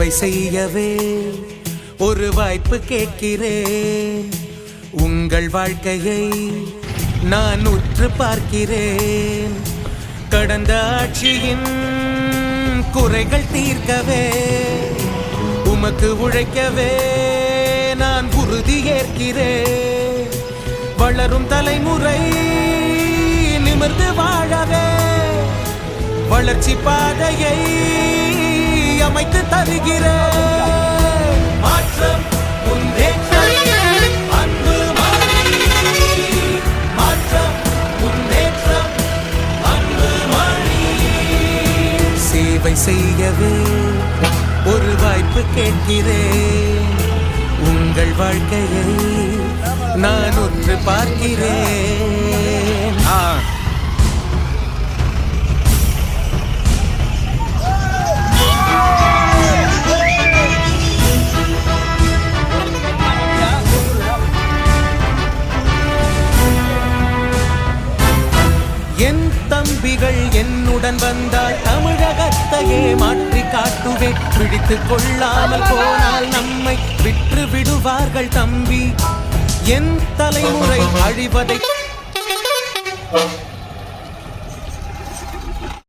சேவை செய்யவே ஒரு வாய்ப்பு கேட்கிறேன். உங்கள் வாழ்க்கையை நான் உற்று பார்க்கிறேன். கடந்த ஆட்சியின் குறைகள் தீர்க்கவே உமக்கு உழைக்கவே நான் உறுதி ஏற்கிறேன். வளரும் தலைமுறை நிமிர்ந்து வாழவே வளர்ச்சி பாதையை அமைத்து தருகிறேன். மாற்றம் முன்னேற்றம் அன்பு மணி. மாற்றம் முன்னேற்றம் அன்பு மணி. சேவை செய்யவே ஒரு வாய்ப்பு கேட்கிறேன். உங்கள் வாழ்க்கையை நான் உற்று பார்க்கிறேன். என் தம்பிகள் என்னுடன் வந்தால் தமிழகத்தையே மாற்றி காட்டுவேன். பிடித்துக் கொள்ளாமல் போனால் நம்மை விற்று விடுவார்கள் தம்பி. என் தலைமுறை அழிவதை